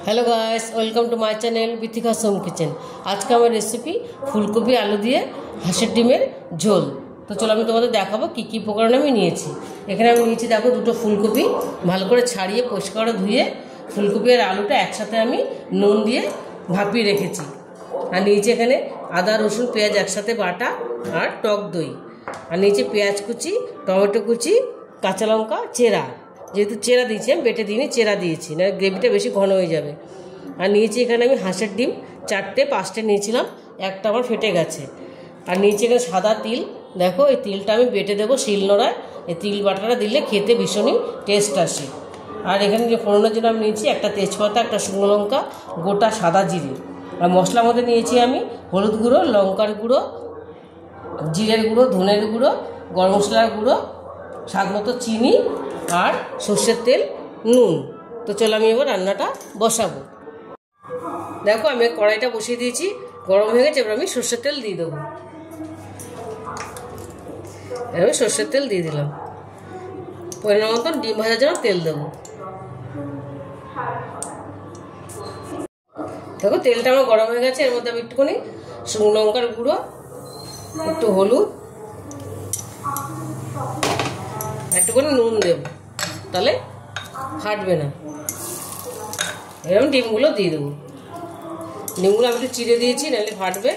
Hello guys, welcome to my channel Bithika's home kitchen. आज का আমার রেসিপি ফুলকপি আলু দিয়ে হাঁসের ডিমের ঝোল। তো চলো আমি তোমাদের দেখাবো কি কি উপকরণ আমি নিয়েছি। এখানে আমি নিয়েছি দেখো দুটো ফুলকপি ভালো করে ছাড়িয়ে পরিষ্কার করে ধুয়ে ফুলকপি আর আলুটা একসাথে আমি নুন দিয়ে ভাপিয়ে রেখেছি। আর নিয়েছি এখানে আদা রসুন পেঁয়াজ একসাথে বাটা আর টক দই। আর নিয়েছি পেঁয়াজ কুচি, টমেটো কুচি, কাঁচা লঙ্কা চেরা। যেহেতু চেরা দিয়েছি আমি বেটে দিইনি, চেরা দিয়েছি, না গ্রেভিটা বেশি ঘন হয়ে যাবে। আর নিয়েছি এখানে আমি হাঁসের ডিম 4-5টে নিয়েছিলাম, একটা আমার ফেটে গেছে। আর নিয়েছি এখানে সাদা তিল, দেখো এই তিলটা আমি বেটে দেবো শিলনোড়ায়। এই তিল বাটাটা দিলে খেতে ভীষণই টেস্ট আসে। আর এখানে যে ফোড়নের জন্য আমি নিয়েছি একটা তেজপাতা, একটা শুকনো লঙ্কা, গোটা সাদা জিরে। আর মশলার মধ্যে নিয়েছি আমি হলুদ গুঁড়ো, লঙ্কার গুঁড়ো, জিরের গুঁড়ো, ধনের গুঁড়ো, গরম মশলার গুঁড়ো, স্বাদ মতো চিনি আর সর্ষের তেল, নুন। তো চলো আমি এবার রান্নাটা বসাবো। দেখো আমি কড়াইটা বসিয়ে দিয়েছি, গরম হয়ে গেছে। এবার আমি সর্ষের তেল দিয়ে দেবো। এবার সর্ষের তেল দিয়ে দিলাম। পরিমাণ মতন ডিম ভাজার জন্য তেল দেবো। দেখো তেলটা আমার গরম হয়ে গেছে। এর মধ্যে আমি একটুখানি শুকনো লঙ্কার গুঁড়ো, একটু হলুদ, একটুখানি নুন দেব, তাহলে ফাটবে না। এরকম ডিমগুলো দিয়ে দেবো। ডিমগুলো আমি একটু চিড়ে দিয়েছি, নাহলে ফাটবে।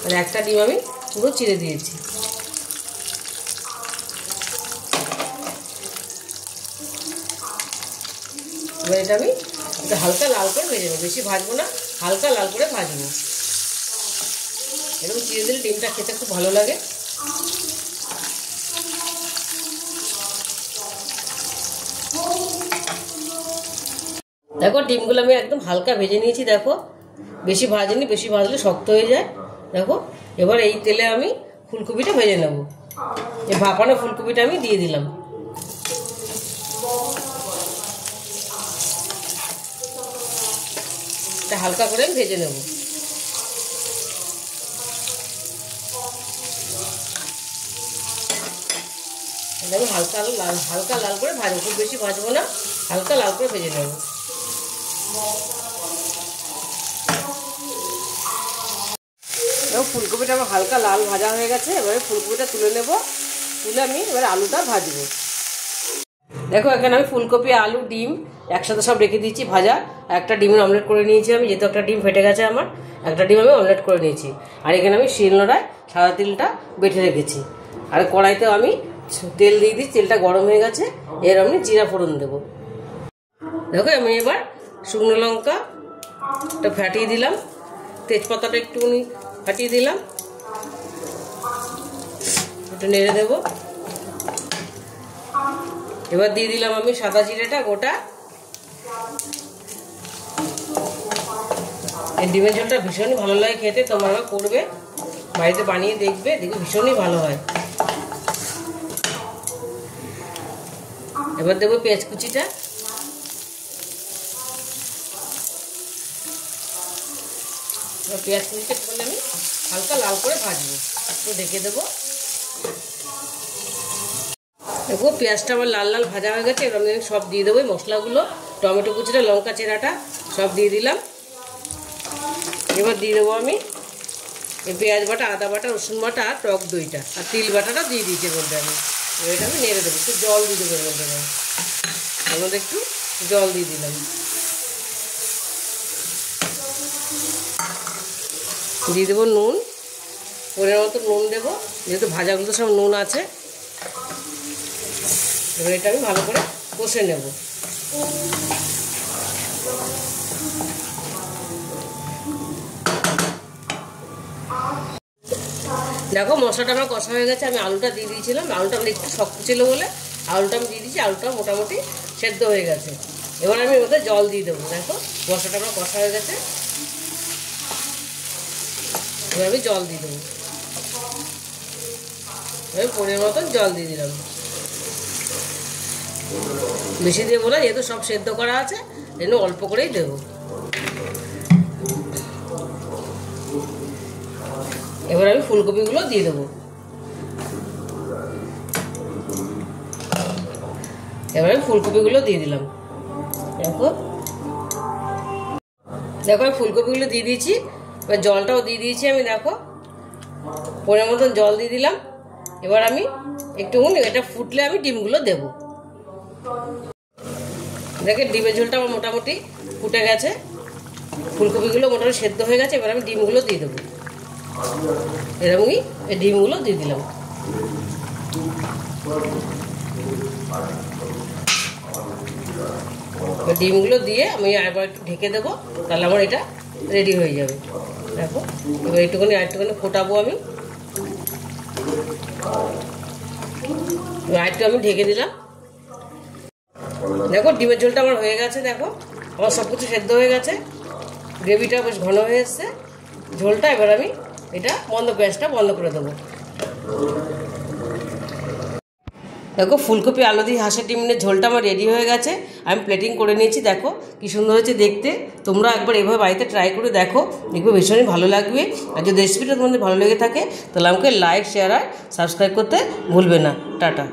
আর একটা ডিম আমি পুরো চিড়ে দিয়েছি। এবার এটা আমি একটু হালকা লাল করে ভেজে নেবো, বেশি ভাজবো না, হালকা লাল করে ভাজবো। এরকম চিড়ে দিলে ডিমটা খেতে খুব ভালো লাগে। দেখো ডিমগুলো আমি একদম হালকা ভেজে নিয়েছি। দেখো বেশি ভাজিনি, বেশি ভাজলে শক্ত হয়ে যায়। দেখো এবার এই তেলে আমি ফুলকপিটা ভেজে নেব। এই ভাপানো ফুলকপিটা আমি দিয়ে দিলাম। এটা হালকা করে আমি ভেজে নেব। আমি হালকা লাল করে ভাজবো, খুব বেশি ভাজবো না, হালকা লাল করে ভেজে নেব। ফুলকপিটা আমার হালকা লাল ভাজা হয়ে গেছে। এবারে ফুলকপিটা তুলে নেব, তুলে আমি এবারে আলুটা ভাজবো। দেখো এখানে আমি ফুলকপি, আলু, ডিম একসাথে সব রেখে দিয়েছি ভাজা। একটা ডিমের অমলেট করে নিয়েছি আমি, যেহেতু একটা ডিম ফেটে গেছে আমার, একটা ডিম আমি অমলেট করে নিয়েছি। আর এখানে আমি শিলনোড়ায় সাদা তিলটা বেটে রেখেছি। আর কড়াইতেও আমি তেল দিয়ে দিই, তেলটা গরম হয়ে গেছে। এর আমি জিরা ফোড়ন দেবো। দেখো আমি এবার শুকনো লঙ্কাটা ফাটিয়ে দিলাম, তেজপাতাটা একটুখানি ফাটিয়ে দিলাম, একটু নেড়ে দেবো। এবার দিয়ে দিলাম আমি সাদা জিরেটা গোটা। এই ডিমের ঝোলটা ভীষণই ভালো লাগে খেতে, তোমরা করবে, বাড়িতে বানিয়ে দেখবে, দেখবে ভীষণই ভালো হয়। এবার দেবো পেঁয়াজ কুচিটা। পেঁয়াজ কুচিটা করলে আমি হালকা লাল করে ভাজবো, একটু ঢেকে দেবো। দেখো পেঁয়াজটা আমার লাল লাল ভাজা হয়ে গেছে। এবার আমি সব দিয়ে দেবো মশলাগুলো, টমেটো কুচিটা, লঙ্কা চেরাটা সব দিয়ে দিলাম। এবার দিয়ে দেবো আমি এই পেঁয়াজ বাটা, আদা বাটা, রসুন বাটা, টক দইটা আর তিল বাটাটা দিয়ে দিয়েছি বলতে আমি। এটা আমি নেড়ে দেবো, একটু জল দিয়ে দেবো বলতে আমি। এর মধ্যে একটু জল দিয়ে দিলাম। দিয়ে দেবো নুন, পরিমাণ মতো নুন দেবো, যেহেতু ভাজাগুলো সব নুন আছে। এবার এটা আমি ভালো করে কষে নেব। দেখো মশলাটা আমার কষা হয়ে গেছে। আমি আলুটা দিয়ে দিয়েছিলাম, আলুটা একটু শক্ত ছিল বলে আলুটা আমি দিয়ে দিয়েছি। আলুটা মোটামুটি সেদ্ধ হয়ে গেছে। এবার আমি ওতে জল দিয়ে দেবো। দেখো মশলাটা আমার কষা হয়ে গেছে। এবার আমি জল দিয়ে দেবো। এবার পরিমাণ মতন জল দিয়ে দিলাম, বেশি দেবো না, যেহেতু সব সেদ্ধ করা আছে, এজন্য অল্প করেই দেবো। এবার আমি ফুলকপিগুলো দিয়ে দেবো। এবার আমি ফুলকপিগুলো দিয়ে দিলাম। দেখো দেখো আমি ফুলকপিগুলো দিয়ে দিয়েছি, এবার জলটাও দিয়ে দিয়েছি আমি। দেখো পরিমাণ মতন জল দিয়ে দিলাম। এবার আমি একটুখানি এটা ফুটলে আমি ডিমগুলো দেবো। দেখে ডিমের ঝোলটা আমার মোটামুটি ফুটে গেছে, ফুলকপিগুলো মোটামুটি সেদ্ধ হয়ে গেছে। এবার আমি ডিমগুলো দিয়ে দেবো। এরকমই এই ডিমগুলো দিয়ে দিলাম। ডিমগুলো দিয়ে আমি আবার একটু ঢেকে দেবো, তাহলে আমার এটা রেডি হয়ে যাবে। দেখো এবার একটুখানি আরেকটুখানি ফোটাবো আমি, আরেকটু আমি ঢেকে দিলাম। দেখো ডিমের ঝোলটা আমার হয়ে গেছে। দেখো আমার সব কিছু সেদ্ধ হয়ে গেছে, গ্রেভিটা বেশ ঘন হয়ে এসছে ঝোলটা। এবার আমি এটা গ্যাসটা বন্ধ করে দেবো। দেখো ফুলকপি আলু দিয়ে হাঁসের ডিমের ঝোলটা আমার রেডি হয়ে গেছে, আমি প্লেটিং করে নিয়েছি। দেখো কি সুন্দর হয়েছে দেখতে। তোমরা একবার এভাবে বাড়িতে ট্রাই করে দেখো, দেখবে ভীষণই ভালো লাগবে। আর যদি রেসিপিটা তোমাদের ভালো লেগে থাকে তাহলে আমাকে লাইক, শেয়ার আর সাবস্ক্রাইব করতে ভুলবে না। টাটা।